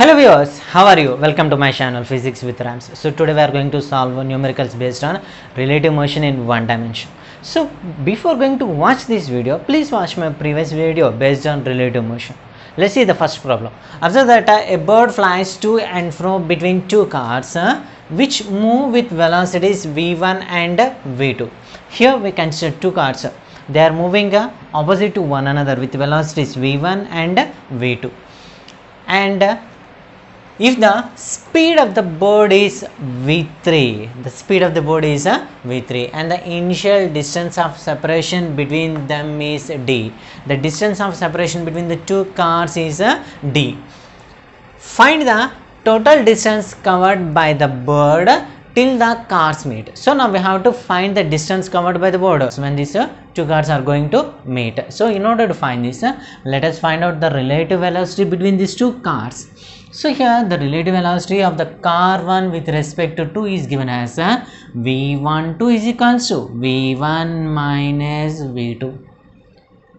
Hello viewers, how are you? Welcome to my channel Physics with Rams. So today we are going to solve numericals based on relative motion in one dimension. So before going to watch this video, please watch my previous video based on relative motion. Let's see the first problem. Observe that a bird flies to and fro between two cars which move with velocities v1 and v2. Here we consider two cars. They are moving opposite to one another with velocities v1 and v2. And if the speed of the bird is v3, the speed of the bird is v3 and the initial distance of separation between them is d. The distance of separation between the two cars is d. Find the total distance covered by the bird till the cars meet. So now we have to find the distance covered by the bird when these two cars are going to meet. So in order to find this, let us find out the relative velocity between these two cars. So here the relative velocity of the car 1 with respect to 2 is given as v12 is equals to v1 minus v2.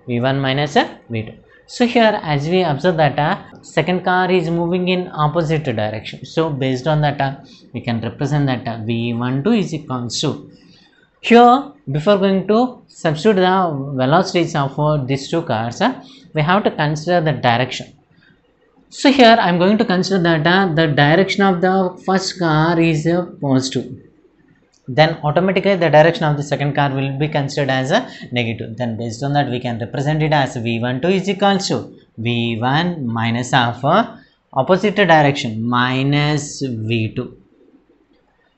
v1 minus v2. So here as we observe that second car is moving in opposite direction. So based on that we can represent that v12 is equals to, here before going to substitute the velocities of these two cars, we have to consider the direction. So here I am going to consider that the direction of the first car is positive. Then automatically the direction of the second car will be considered as a negative. Then based on that we can represent it as v12 is equals to v1 minus of opposite direction minus v2.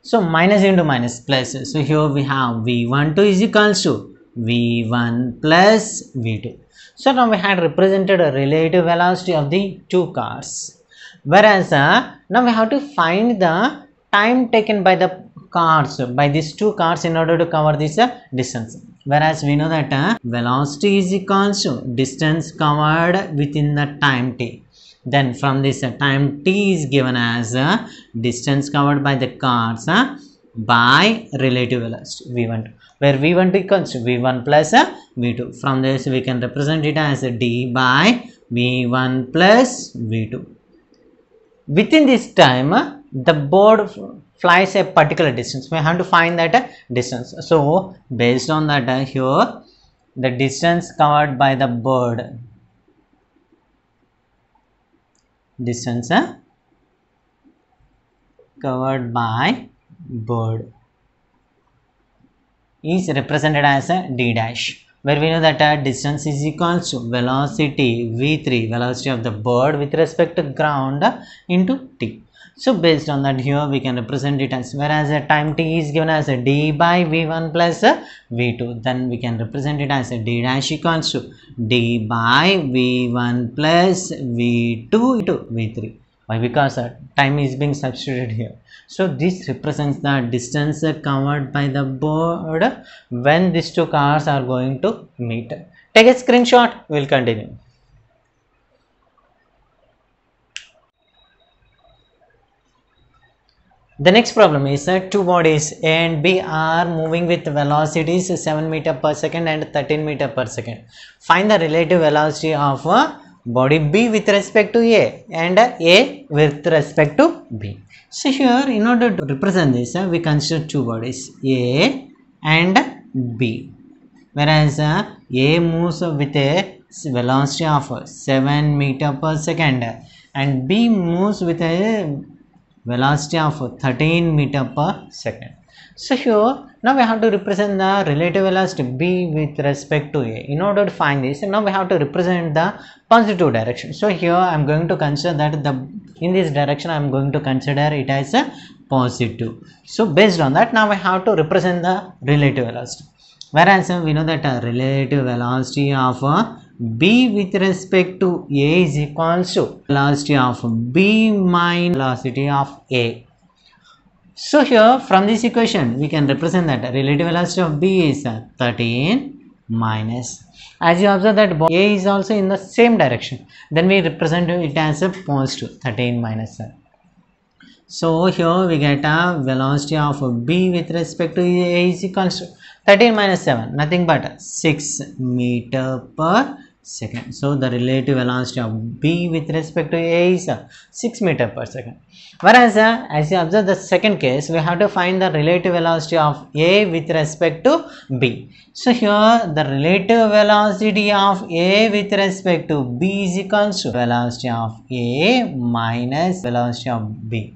So minus into minus plus. So here we have v12 is equals to v1 plus v2. So now we had represented a relative velocity of the two cars, whereas now we have to find the time taken by the cars, by these two cars in order to cover this distance. Whereas we know that velocity is equals to distance covered within the time t. Then from this time t is given as distance covered by the cars by relative velocity v12, where v12 equals to v1 plus v2. From this we can represent it as d by v1 plus v2. Within this time the bird flies a particular distance. We have to find that distance. So based on that here the distance covered by the bird, distance covered by bird is represented as a d dash, where we know that distance is equals to velocity v3, velocity of the bird with respect to ground into t. So based on that here we can represent it as, whereas time t is given as a d by v1 plus v2, then we can represent it as a d dash equals to d by v1 plus v2 into v3. Why? Because time is being substituted here. So this represents the distance covered by the bird when these two cars are going to meet. Take a screenshot, we will continue. The next problem is two bodies A and B are moving with velocities 7 meter per second and 13 meter per second. Find the relative velocity of body B with respect to A and A with respect to B. So here in order to represent this we consider two bodies A and B, whereas A moves with a velocity of 7 meter per second and B moves with a velocity of 13 meter per second. So here now we have to represent the relative velocity B with respect to A. In order to find this, now we have to represent the positive direction. So here I am going to consider that in this direction I am going to consider it as a positive. So based on that now we have to represent the relative velocity. Whereas we know that relative velocity of B with respect to A is equals to velocity of B minus velocity of A. So here from this equation we can represent that relative velocity of B is 13 minus, as you observe that A is also in the same direction, then we represent it as a positive 13 minus 7. So here we get a velocity of B with respect to A is equals to 13 minus 7, nothing but 6 meter per second. So the relative velocity of B with respect to A is 6 meter per second. Whereas as you observe the second case, we have to find the relative velocity of A with respect to B. So here the relative velocity of A with respect to B is equals to velocity of A minus velocity of B.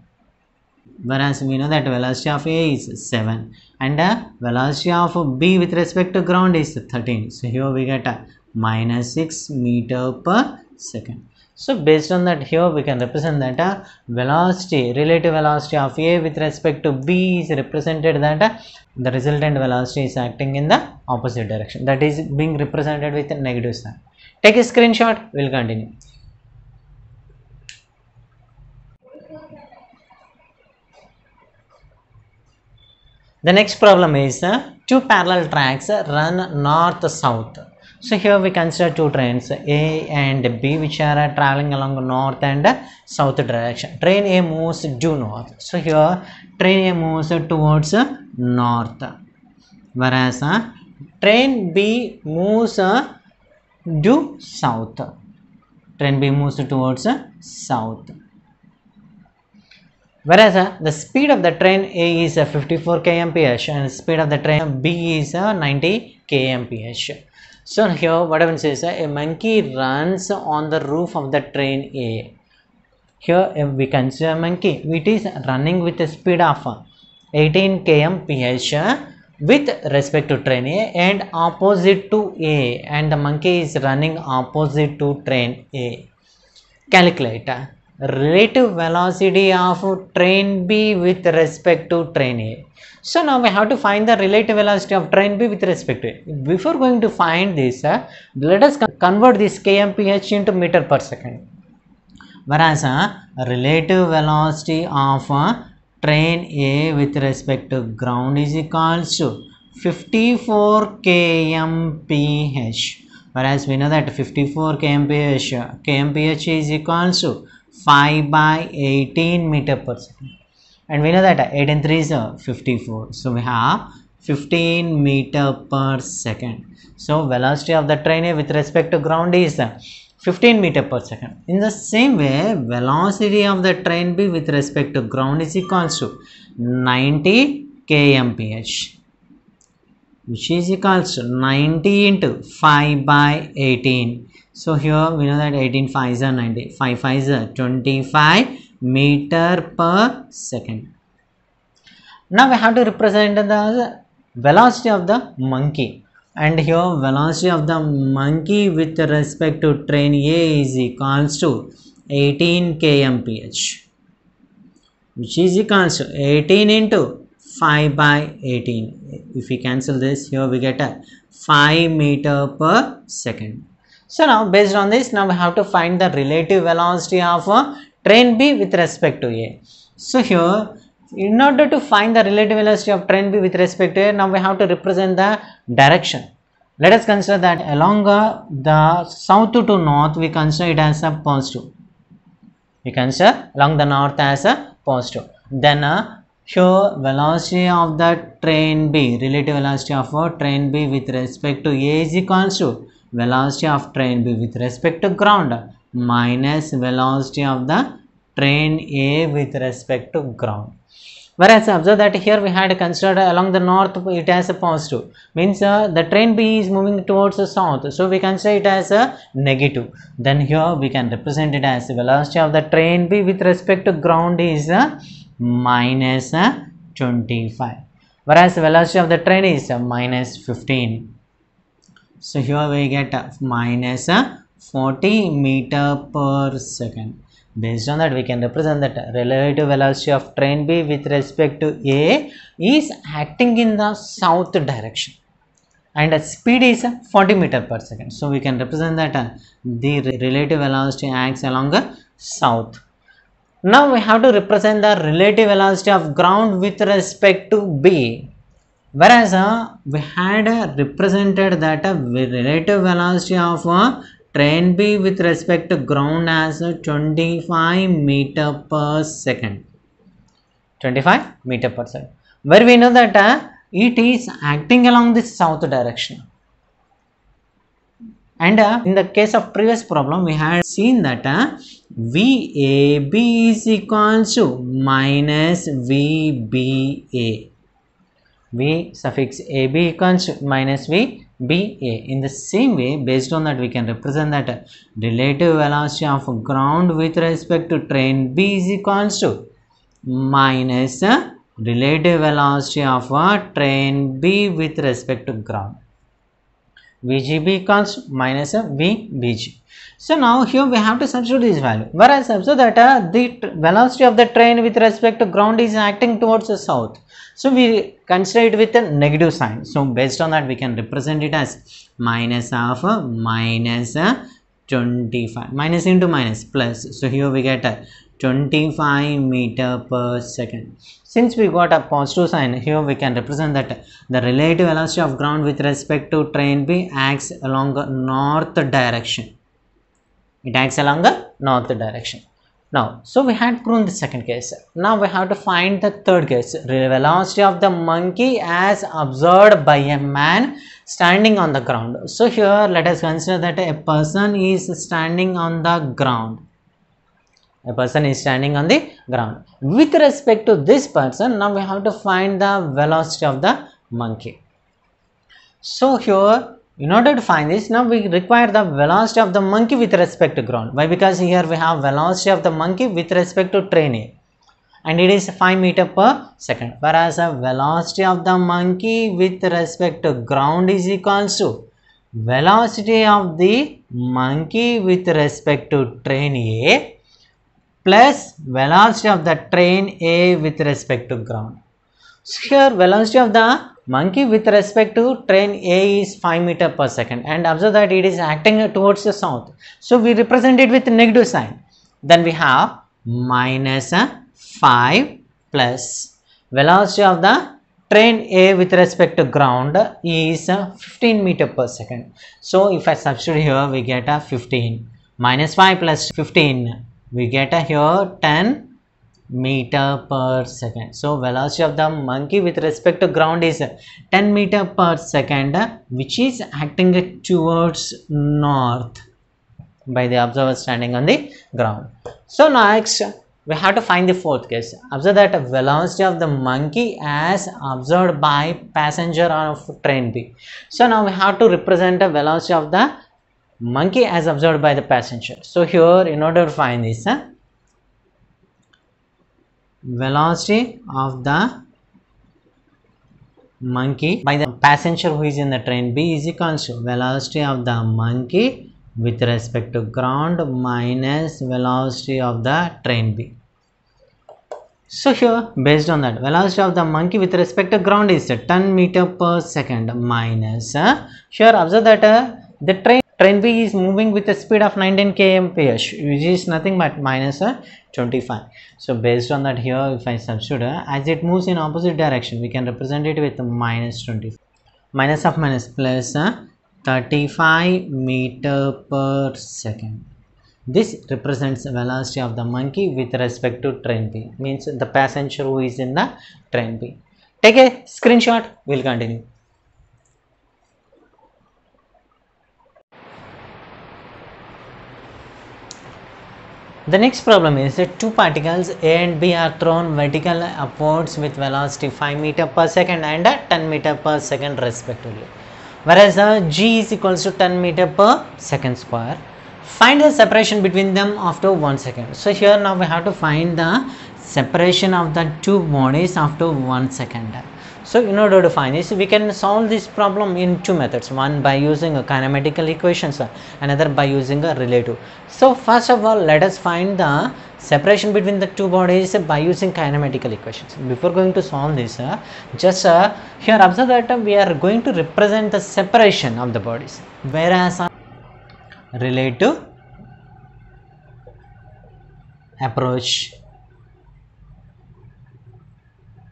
Whereas we know that velocity of A is 7 and velocity of B with respect to ground is 13. So here we get minus 6 meter per second. So based on that, here we can represent that velocity, relative velocity of A with respect to B is represented that the resultant velocity is acting in the opposite direction, that is being represented with a negative sign. Take a screenshot, we will continue. The next problem is two parallel tracks run north-south. So here we consider two trains A and B which are traveling along north and south direction. Train A moves due north. So here train A moves towards north, whereas train B moves due south. Train B moves towards south. Whereas the speed of the train A is 54 kmph and speed of the train B is 90 kmph. So here what happens is a monkey runs on the roof of the train A. Here if we consider a monkey, it is running with a speed of 18 kmph with respect to train A and opposite to A, and the monkey is running opposite to train A. Calculate relative velocity of train B with respect to train A. So now we have to find the relative velocity of train B with respect to A. Before going to find this, let us convert this kmph into meter per second. Whereas relative velocity of train A with respect to ground is equals to 54 kmph. Whereas we know that 54 kmph is equals to 5 by 18 meter per second, and we know that 18 3 is 54, so we have 15 meter per second. So velocity of the train A with respect to ground is 15 meter per second. In the same way, velocity of the train B with respect to ground is equals to 90 kmph, which is equals to 90 into 5 by 18. So here we know that 18 5s are 90, 5 5s are 25 meter per second. Now we have to represent the velocity of the monkey, and here velocity of the monkey with respect to train A is equals to 18 kmph, which is equals to 18 into 5 by 18. If we cancel this, here we get a 5 meter per second. So now based on this, now we have to find the relative velocity of train B with respect to A. So here, in order to find the relative velocity of train B with respect to A, now we have to represent the direction. Let us consider that along the south to north, we consider it as a positive. We consider along the north as a positive. Then here velocity of the train B, relative velocity of train B with respect to A is equals to velocity of train B with respect to ground minus velocity of the train A with respect to ground. Whereas observe that here we had considered along the north it as a positive, means the train B is moving towards the south, so we consider it as a negative. Then here we can represent it as the velocity of the train B with respect to ground is minus 25, whereas the velocity of the train is minus 15. So here we get minus 40 meter per second. Based on that, we can represent that relative velocity of train B with respect to A is acting in the south direction, and speed is 40 meter per second. So we can represent that the relative velocity acts along the south. Now we have to represent the relative velocity of ground with respect to B. Whereas we had represented that relative velocity of train B with respect to ground as 25 meter per second. 25 meter per second. Where we know that it is acting along the south direction. And in the case of previous problem, we had seen that VAB is equals to minus VBA. V suffix AB equals to minus VBA. In the same way, based on that, we can represent that relative velocity of ground with respect to train B is equals to minus relative velocity of train B with respect to ground. VGB equals minus VBG. So now here we have to substitute this value. Whereas observe that the velocity of the train with respect to ground is acting towards the south. So we consider it with a negative sign. So based on that, we can represent it as minus of minus 25. Minus into minus plus. So here we get 25 meter per second. Since we got a positive sign, here we can represent that the relative velocity of ground with respect to train B acts along the north direction. It acts along the north direction. Now, so we had proven the second case. Now we have to find the third case. Velocity of the monkey as observed by a man standing on the ground. So here let us consider that a person is standing on the ground. A person is standing on the ground. With respect to this person, now we have to find the velocity of the monkey. So here, in order to find this, now we require the velocity of the monkey with respect to ground. Why? Because here we have velocity of the monkey with respect to train A, and it is 5 meter per second. Whereas the velocity of the monkey with respect to ground is equals to velocity of the monkey with respect to train A plus velocity of the train A with respect to ground. So here velocity of the monkey with respect to train A is 5 meter per second, and observe that it is acting towards the south. So we represent it with negative sign. Then we have minus 5 plus velocity of the train A with respect to ground is 15 meter per second. So if I substitute here, we get a 15 minus 5 plus 15. We get a here 10 meter per second. So velocity of the monkey with respect to ground is 10 meter per second, which is acting towards north by the observer standing on the ground. So next we have to find the fourth case. Observe that velocity of the monkey as observed by passenger of train B. So now we have to represent the velocity of the monkey as observed by the passenger. So here, in order to find this, velocity of the monkey by the passenger who is in the train B is equals to velocity of the monkey with respect to ground minus velocity of the train B. So here, based on that, velocity of the monkey with respect to ground is 10 meter per second minus here observe that the train B is moving with a speed of 19 km/h, which is nothing but minus 25. So based on that, here if I substitute as it moves in opposite direction, we can represent it with minus 25. Minus of minus plus 35 meter per second. This represents the velocity of the monkey with respect to train B, means the passenger who is in the train B. Take a screenshot, we'll continue. The next problem is that two particles A and B are thrown vertical upwards with velocity 5 meter per second and 10 meter per second respectively. Whereas G is equals to 10 meter per second square. Find the separation between them after 1 second. So here now we have to find the separation of the two bodies after 1 second. So in order to find this, we can solve this problem in two methods. One by using a kinematical equations, another by using a relative. So first of all, let us find the separation between the two bodies by using kinematical equations. Before going to solve this, just here observe that we are going to represent the separation of the bodies, whereas relative approach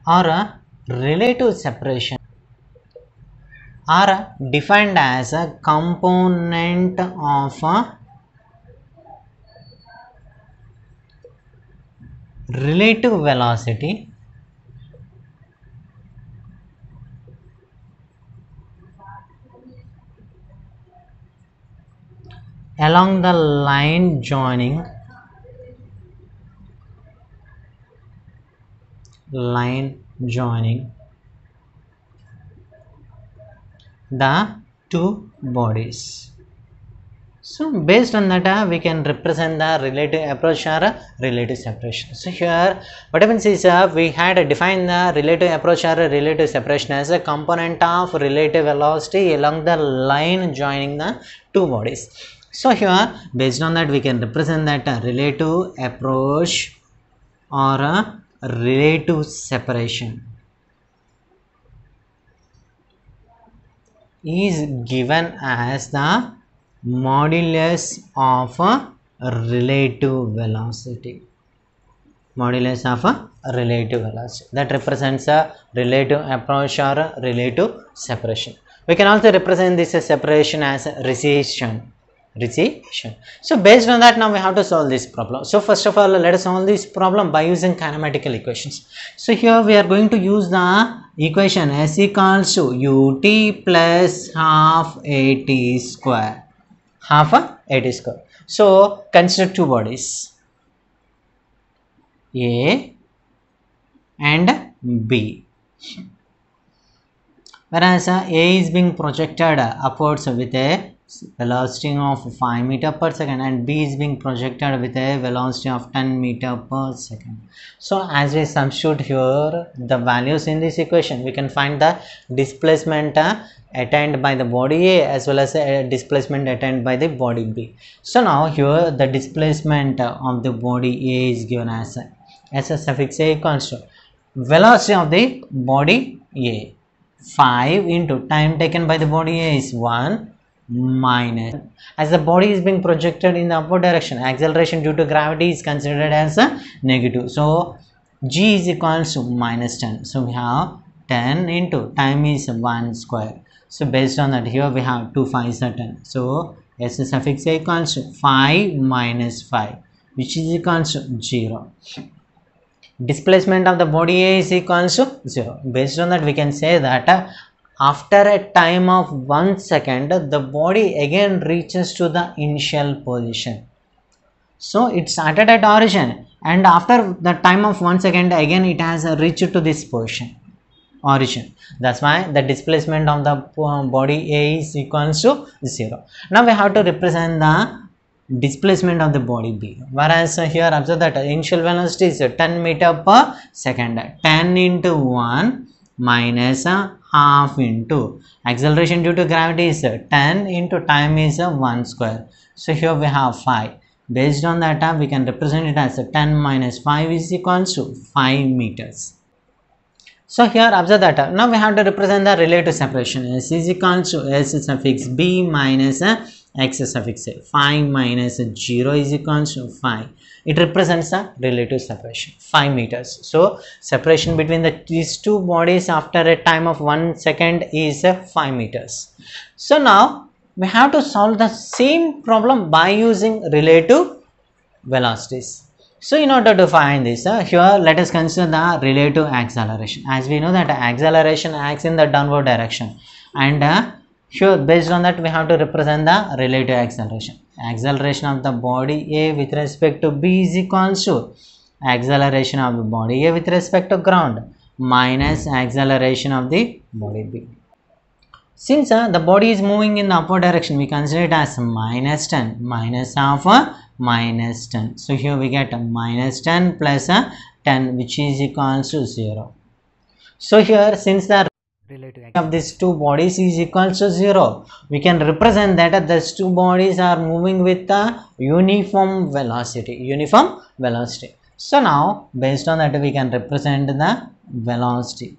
or a relative separation are defined as a component of a relative velocity along the line joining the two bodies. So based on that, we can represent the relative approach or relative separation. So here what happens is we had defined the relative approach or relative separation as a component of relative velocity along the line joining the two bodies. So here based on that we can represent that relative approach or a relative separation is given as the modulus of a relative velocity. Modulus of a relative velocity that represents a relative approach or a relative separation. We can also represent this separation as recession. So based on that, now we have to solve this problem. So first of all, let us solve this problem by using kinematical equations. So here we are going to use the equation S equals to ut plus half at square. Half at square. So consider two bodies, A and B. Whereas A is being projected upwards with a velocity of 5 meter per second and B is being projected with a velocity of 10 meter per second. So as we substitute here the values in this equation, we can find the displacement attained by the body A as well as displacement attained by the body B. So now here the displacement of the body A is given as a suffix A equals to velocity of the body A 5 into time taken by the body A is 1 minus, as the body is being projected in the upward direction, acceleration due to gravity is considered as a negative. So g is equals to minus 10. So we have 10 into time is 1 square. So based on that, here we have 2 5s are 10. So s suffix a equals to 5 minus 5, which is equals to 0. Displacement of the body A is equals to 0. Based on that, we can say that after a time of 1 second, the body again reaches to the initial position. So it started at origin and after the time of 1 second again it has reached to this position, origin. That's why the displacement of the body A is equals to 0. Now we have to represent the displacement of the body B. Whereas here observe that initial velocity is 10 meter per second. 10 into 1 minus half into acceleration due to gravity is 10 into time is 1 square. So here we have 5. Based on that, we can represent it as 10 minus 5 is equals to 5 meters. So here observe that now we have to represent the relative separation. S is equals to S suffix B minus x suffix A. 5 minus 0 is equals to 5. It represents a relative separation, 5 meters. So separation between these two bodies after a time of 1 second is 5 meters. So now we have to solve the same problem by using relative velocities. So in order to find this, here let us consider the relative acceleration. As we know that acceleration acts in the downward direction, and here based on that we have to represent the relative acceleration. Acceleration of the body A with respect to B is equals to acceleration of the body A with respect to ground minus acceleration of the body B. Since the body is moving in the upward direction, we consider it as minus 10 minus half minus 10. So here we get minus 10 plus 10, which is equals to 0. So here since the relative of these two bodies is equals to 0, we can represent that these two bodies are moving with a uniform velocity. So now based on that we can represent the velocity,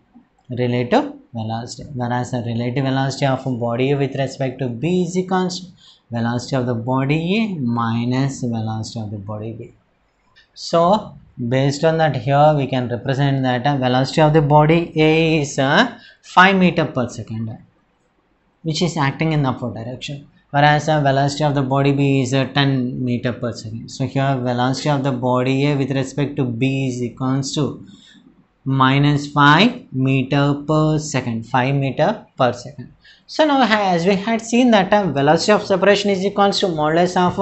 relative velocity, whereas the relative velocity of a body with respect to B is equals to velocity of the body A minus velocity of the body B. So based on that, here we can represent that velocity of the body A is 5 meter per second, which is acting in the upward direction, whereas the velocity of the body B is 10 meter per second. So here velocity of the body A with respect to B is equals to minus 5 meter per second, 5 meter per second. So now as we had seen that velocity of separation is equals to modulus of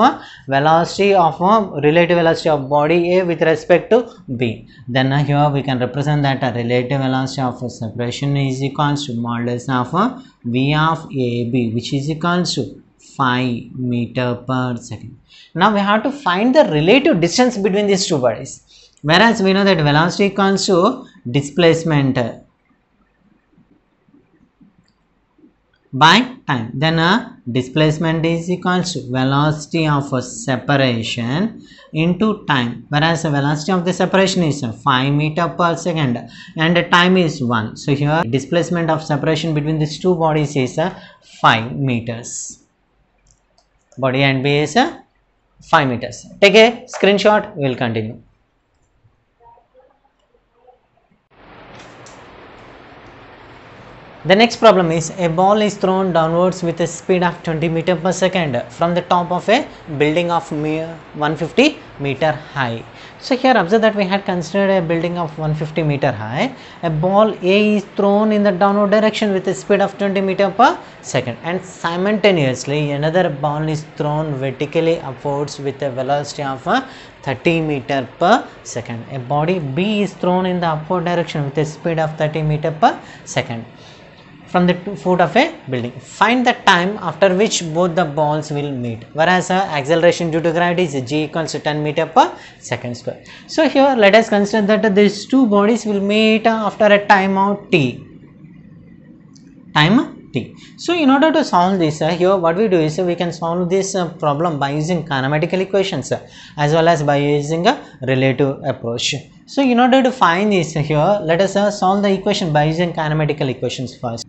velocity of relative velocity of body A with respect to B. Then here we can represent that relative velocity of separation is equals to modulus of V of AB, which is equals to 5 meter per second. Now we have to find the relative distance between these two bodies. Whereas we know that velocity equals to displacement by time, then displacement is equals to velocity of separation into time, whereas the velocity of the separation is 5 meter per second and the time is 1. So here displacement of separation between these two bodies is 5 meters. Body and B is 5 meters. Take a screenshot, we will continue. The next problem is a ball is thrown downwards with a speed of 20 meter per second from the top of a building of 150 meter high. So here observe that we had considered a building of 150 meter high. A ball A is thrown in the downward direction with a speed of 20 meter per second, and simultaneously another ball is thrown vertically upwards with a velocity of 30 meter per second. A body B is thrown in the upward direction with a speed of 30 meter per second from the foot of a building. Find the time after which both the balls will meet, whereas acceleration due to gravity is g equals to 10 meter per second square. So here let us consider that these two bodies will meet after a time of t. So in order to solve this, here what we do is we can solve this problem by using kinematical equations as well as by using a relative approach. So in order to find this, here let us solve the equation by using kinematical equations first.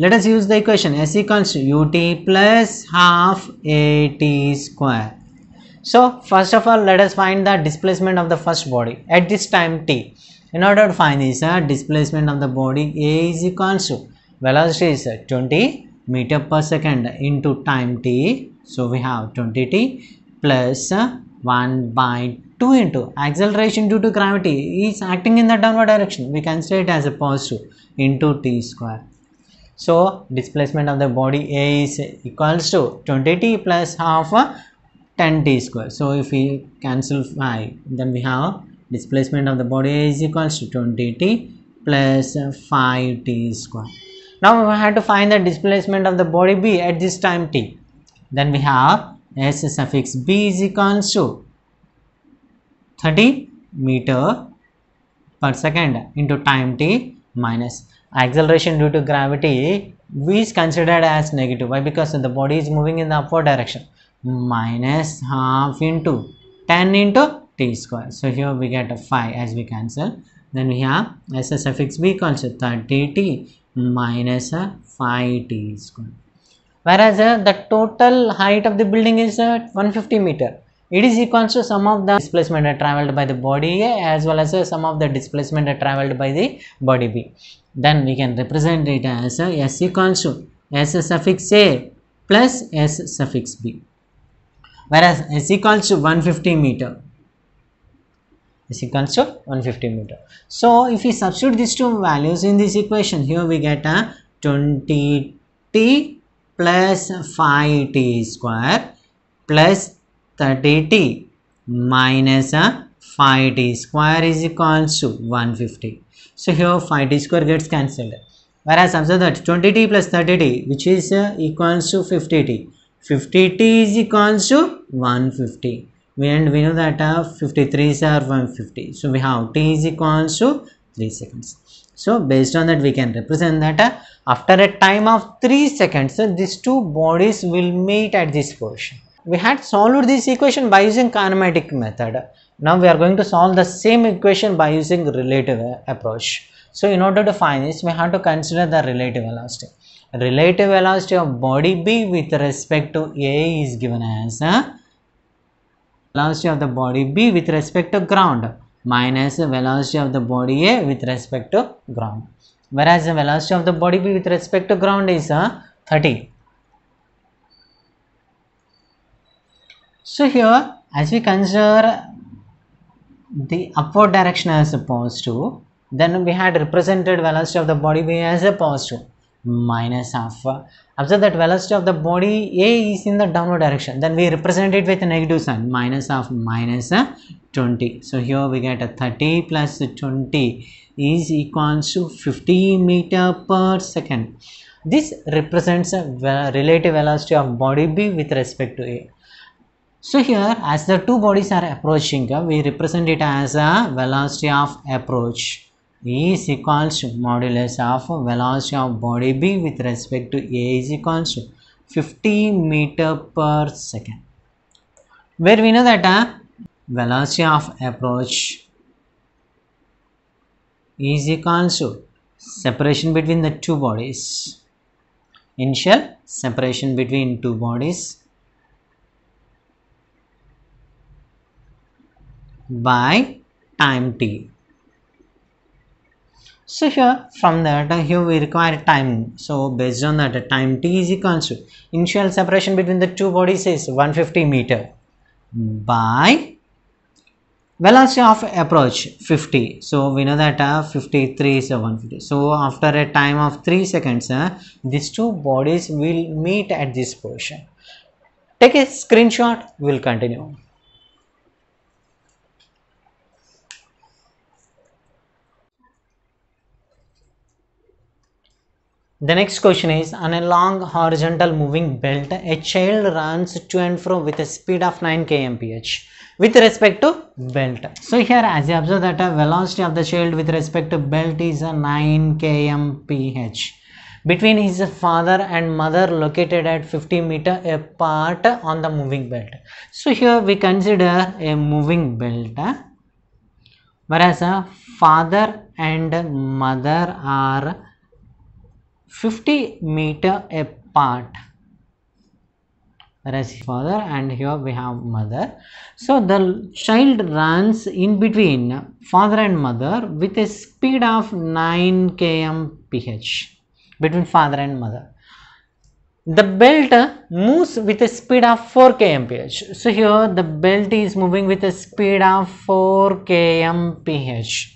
Let us use the equation S equals to ut plus half at square. So first of all, let us find the displacement of the first body at this time t. In order to find this, displacement of the body A is equals to velocity is 20 meter per second into time t. So we have 20t plus 1 by 2 into acceleration due to gravity is acting in the downward direction. We can say it as a positive into t square. So displacement of the body A is equals to 20t plus half 10t square. So if we cancel 5, then we have displacement of the body A is equals to 20t plus 5t square. Now we have to find the displacement of the body B at this time t. Then we have S suffix B is equals to 30 meter per second into time t minus acceleration due to gravity V is considered as negative. Why? Because the body is moving in the upward direction, minus half into 10 into t square. So here we get a 5 as we cancel. Then we have S suffix B equals to 30t minus 5t square. Whereas the total height of the building is 150 meter. It is equal to sum of the displacement travelled by the body A as well as sum of the displacement travelled by the body B. Then we can represent it as S equals to S suffix A plus S suffix B. Whereas S equals to 150 meter. S equals to 150 meter. So if we substitute these two values in this equation, here we get a 20t plus 5t square plus 30t minus 5t square is equals to 150. So here 5t square gets cancelled. Whereas observe that 20t plus 30t, which is equals to 50t. 50t is equals to 150. And we know that 53s are 150. So we have t is equals to 3 seconds. So based on that, we can represent that after a time of 3 seconds, these two bodies will meet at this position. We had solved this equation by using kinematic method. Now we are going to solve the same equation by using relative approach. So in order to find this, we have to consider the relative velocity. Relative velocity of body B with respect to A is given as velocity of the body B with respect to ground minus the velocity of the body A with respect to ground. Whereas the velocity of the body B with respect to ground is 30. So here, as we consider the upward direction as a positive, then we had represented velocity of the body B as a positive. minus half. Observe that velocity of the body A is in the downward direction, then we represent it with a negative sign, minus half minus 20. So here we get a 30 plus 20 is equals to 50 meter per second. This represents a relative velocity of body B with respect to A. So here, as the two bodies are approaching, we represent it as a velocity of approach. E is equals to modulus of velocity of body B with respect to A is equals to 50 meter per second. Where we know that velocity of approach is equals to separation between the two bodies. Initial separation between two bodies by time t. So here from that here we require time. So based on that time t is equal to initial separation between the two bodies is 150 meter by velocity of approach 50. So we know that 53 is 150. So after a time of 3 seconds these two bodies will meet at this position. Take a screenshot, we will continue. The next question is, on a long horizontal moving belt, a child runs to and fro with a speed of 9 kmph with respect to belt. So here as you observe that velocity of the child with respect to belt is 9 kmph between his father and mother located at 50 meter apart on the moving belt. So here we consider a moving belt, whereas father and mother are 50 meter apart, whereas father and here we have mother. So the child runs in between father and mother with a speed of 9 kmph between father and mother. The belt moves with a speed of 4 kmph. So here the belt is moving with a speed of 4 kmph.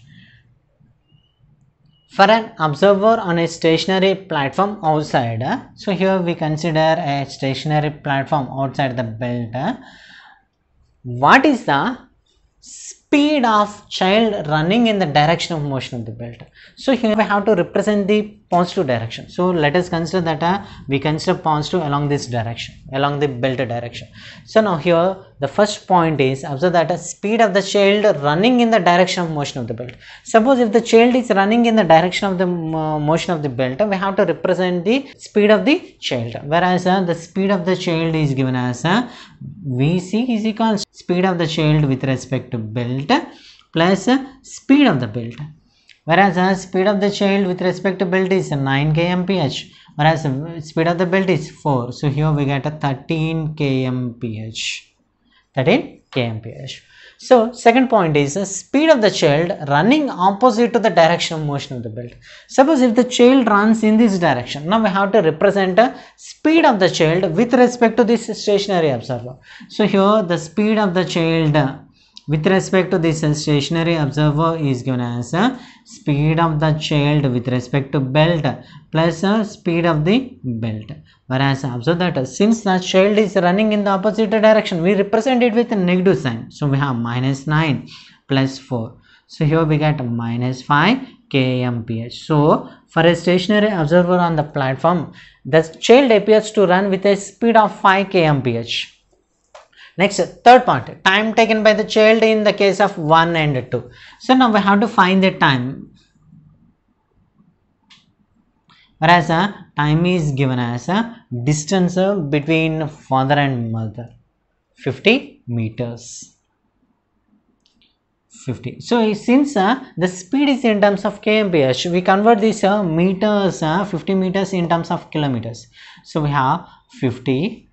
For an observer on a stationary platform outside, so here we consider a stationary platform outside the belt. What is the speed of child running in the direction of motion of the belt? So here we have to represent the positive direction. So let us consider that we consider positive along this direction, along the belt direction. So now here the first point is, observe that speed of the child running in the direction of motion of the belt. Suppose if the child is running in the direction of the motion of the belt, we have to represent the speed of the child, whereas the speed of the child is given as Vc is equal to speed of the child with respect to belt plus speed of the belt, whereas speed of the child with respect to belt is 9 kmph, whereas speed of the belt is 4. So here we get a 13 kmph. 13 kmph. So second point is the speed of the child running opposite to the direction of motion of the belt. Suppose if the child runs in this direction, now we have to represent a speed of the child with respect to this stationary observer. So here the speed of the child with respect to this stationary observer is given as speed of the child with respect to belt plus speed of the belt. Whereas observe that since the child is running in the opposite direction, we represent it with a negative sign. So we have minus 9 plus 4. So here we get minus 5 kmph. So for a stationary observer on the platform, the child appears to run with a speed of 5 kmph. Next, third part, time taken by the child in the case of 1 and 2. So now we have to find the time. Whereas time is given as distance between father and mother, 50 meters. 50. So since the speed is in terms of kmph, we convert this meters, 50 meters in terms of kilometers. So we have 50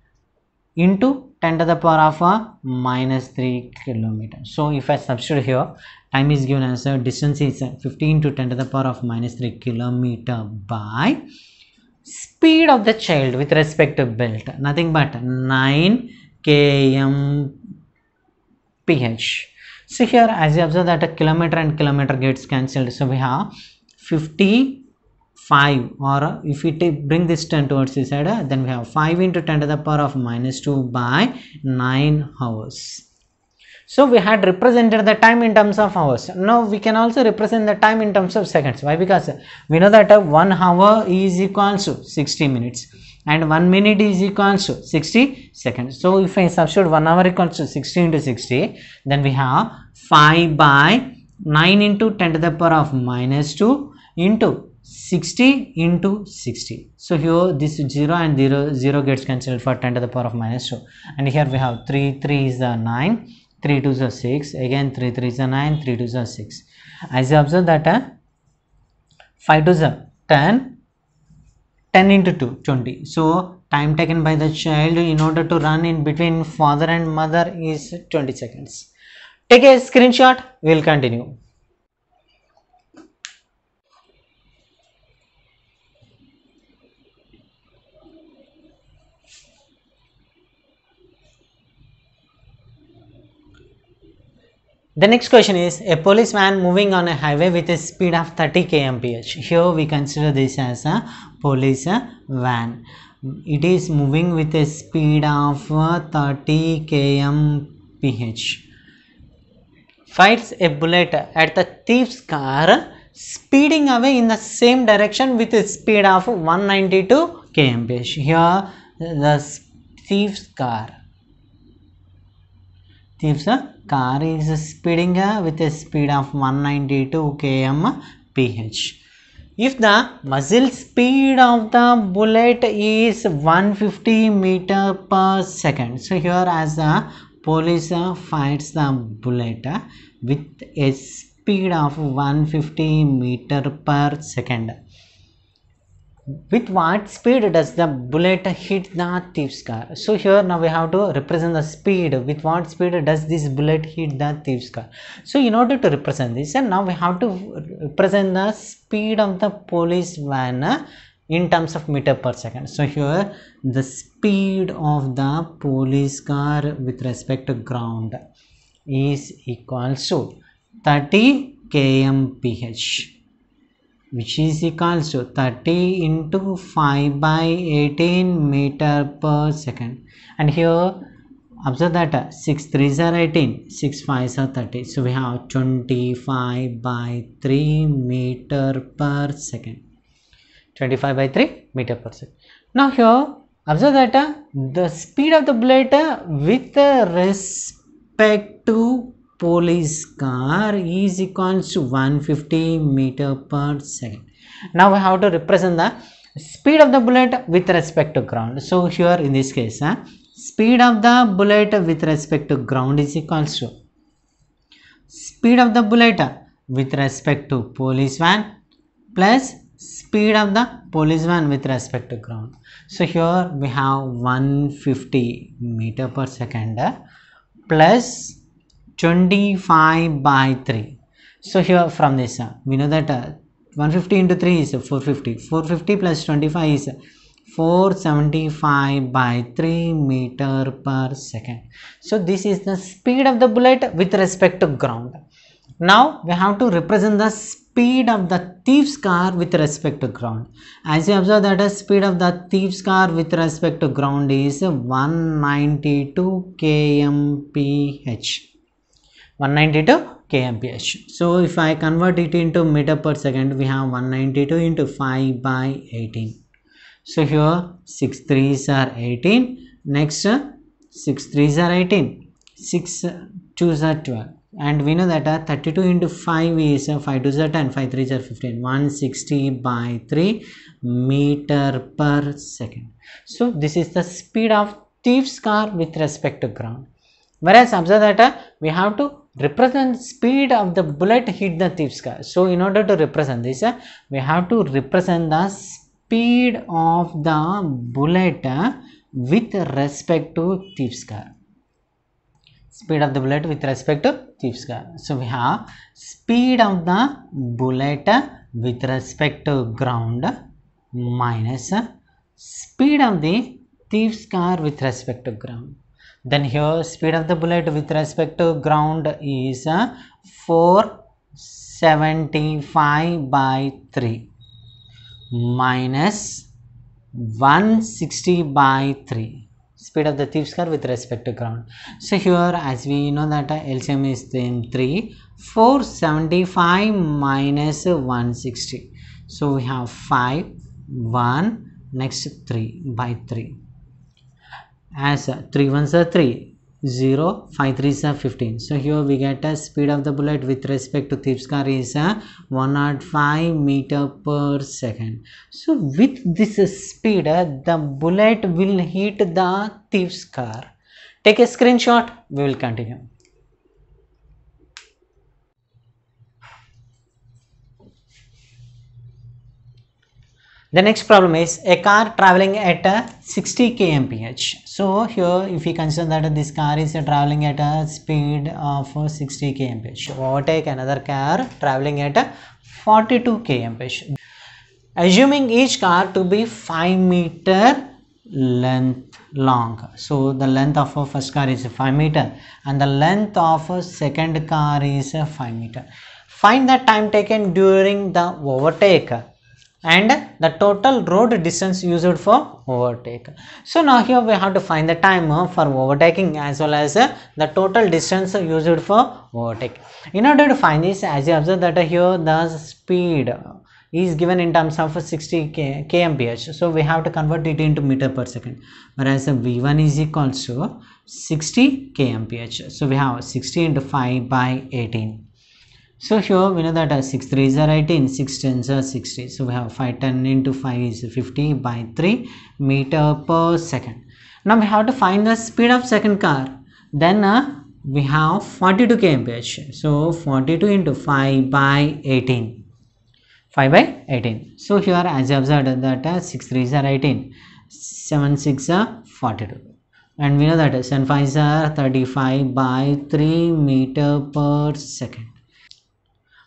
into 10 to the power of minus 3 kilometers. So if I substitute here, time is given as distance is 50 into 10 to the power of minus 3 kilometer by speed of the child with respect to belt, nothing but 9 kmph. So here as you observe that a kilometer and kilometer gets cancelled. So we have 50 5, or if we bring this 10 towards this side, then we have 5 into 10 to the power of minus 2 by 9 hours. So we had represented the time in terms of hours. Now we can also represent the time in terms of seconds. Why? Because we know that 1 hour is equals to 60 minutes and 1 minute is equals to 60 seconds. So if I substitute 1 hour equals to 60 into 60, then we have 5 by 9 into 10 to the power of minus 2 into 60 into 60. So here this 0 and 0 gets cancelled for 10 to the power of minus 2. And here we have 3 is 9, 3 2 is 6, again 3 3 is 9, 3 2 is 6. As you observe that 5 2 is 10, 10 into 2, 20. So time taken by the child in order to run in between father and mother is 20 seconds. Take a screenshot, we will continue. The next question is a police van moving on a highway with a speed of 30 kmph. Here we consider this as a police van. It is moving with a speed of 30 kmph. Fires a bullet at the thief's car, speeding away in the same direction with a speed of 192 kmph. Here the thief's car is speeding with a speed of 192 kmph. If the muzzle speed of the bullet is 150 meter per second, so here as the police fires the bullet with a speed of 150 meter per second, with what speed does the bullet hit the thief's car? So here now we have to represent the speed. With what speed does this bullet hit the thief's car? So in order to represent this, and now we have to represent the speed of the police van in terms of meter per second. So here the speed of the police car with respect to ground is equals to 30 kmph, which is equals to 30 into 5 by 18 meter per second. And here observe that 6 3s are 18, 6 5s are 30. So we have 25 by 3 meter per second. 25 by 3 meter per second. Now here observe that the speed of the bullet with respect to police car is equals to 150 meter per second. Now we have to represent the speed of the bullet with respect to ground. So here in this case, speed of the bullet with respect to ground is equals to speed of the bullet with respect to police van plus speed of the police van with respect to ground. So here we have 150 meter per second plus 25 by 3. So here from this we know that 150 into 3 is 450. 450 plus 25 is 475 by 3 meter per second. So this is the speed of the bullet with respect to ground. Now we have to represent the speed of the thief's car with respect to ground. As you observe that the speed of the thief's car with respect to ground is 192 kmph. 192 kmph. So if I convert it into meter per second, we have 192 into 5 by 18. So here 6 3s are 18. Next 6 3s are 18. 6 2s are 12. And we know that 32 into 5 is 5 2s are 10. 5 3s are 15. 160 by 3 meter per second. So this is the speed of thief's car with respect to ground. Whereas observe that we have to represent speed of the bullet hit the thief's car. So in order to represent this, we have to represent the speed of the bullet with respect to thief's car. Speed of the bullet with respect to thief's car. So we have speed of the bullet with respect to ground minus speed of the thief's car with respect to ground. Then here speed of the bullet with respect to ground is 475 by 3. minus 160 by 3, speed of the thief's car with respect to ground. So here, as we know that LCM is then 3, 475 minus 160. So we have 5, 1, next 3 by 3. As 3 ones are 3, 0, 5 3s are 15. So here we get a speed of the bullet with respect to thief's car is 105 meter per second. So with this speed, the bullet will hit the thief's car. Take a screenshot. We will continue. The next problem is a car traveling at 60 kmph. So here, if we consider that this car is traveling at a speed of 60 kmph, overtake another car traveling at 42 kmph. Assuming each car to be 5 meter length long. So the length of a first car is 5 meter and the length of a second car is 5 meter. Find the time taken during the overtake and the total road distance used for overtake. So now here we have to find the time for overtaking as well as the total distance used for overtake. In order to find this, as you observe that here the speed is given in terms of 60 kmph. So we have to convert it into meter per second, whereas V1 is equals to 60 kmph. So we have 60 into 5 by 18. So here we know that 6 3s are 18, 6 10s are 60. So we have 5 10 into 5 is 50 by 3 meter per second. Now we have to find the speed of second car. Then we have 42 kmph. So 42 into 5 by 18. 5 by 18. So here as you observed that 6 3s are 18, 7 6 are 42. And we know that 7 5s are 35 by 3 meter per second.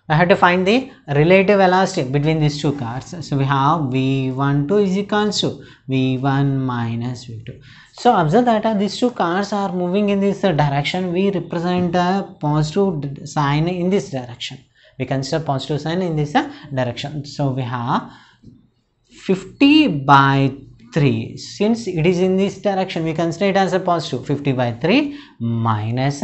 I have to find the relative velocity between these two cars. So we have V12 is equals to V1 minus V2. So observe that these two cars are moving in this direction. We represent a positive sign in this direction. We consider positive sign in this direction. So we have 50 by 3. Since it is in this direction, we consider it as a positive. 50 by 3 minus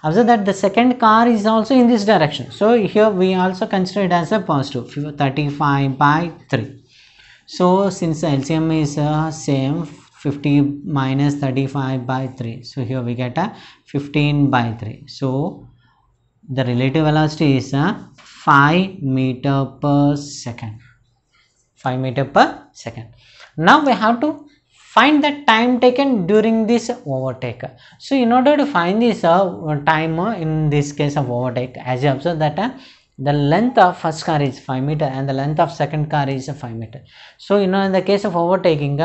observe that the second car is also in this direction. So here we also consider it as a positive. 35 by 3. So since the LCM is same, 50 minus 35 by 3. So here we get a 15 by 3. So the relative velocity is 5 meter per second. 5 meter per second. Now we have to find the time taken during this overtake. So in order to find this time in this case of overtake, as you observe that the length of first car is 5 meter and the length of second car is 5 meter. So in the case of overtaking,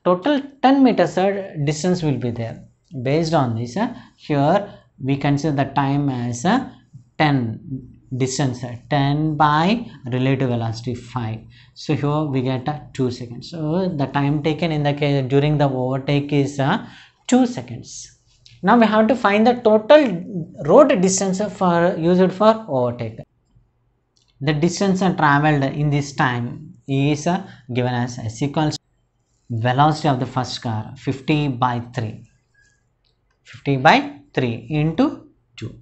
total 10 meters distance will be there. Based on this, here we consider the time as 10 distance 10 by relative velocity 5. So here we get 2 seconds. So the time taken in the case during the overtake is 2 seconds. Now we have to find the total road distance for used for overtake. The distance traveled in this time is given as S equals velocity of the first car 50 by 3. 50 by 3 into 2.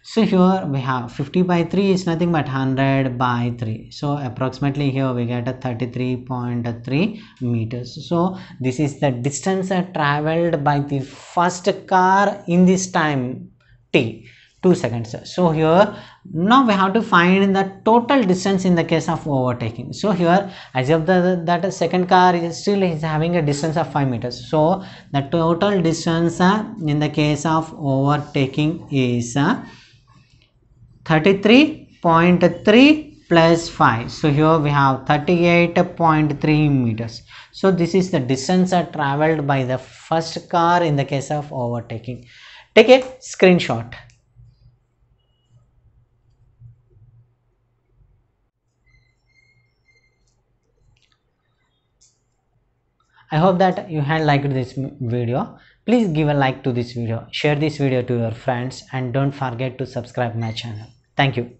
So here we have 50 by 3 is nothing but 100 by 3. So approximately here we get a 33.3 meters. So this is the distance traveled by the first car in this time t, 2 seconds. So here now we have to find the total distance in the case of overtaking. So here as of that second car is still is having a distance of 5 meters. So the total distance in the case of overtaking is 33.3 plus 5. So here we have 38.3 meters. So this is the distance traveled by the first car in the case of overtaking. Take a screenshot. I hope that you had liked this video. Please give a like to this video, share this video to your friends, and don't forget to subscribe my channel. Thank you.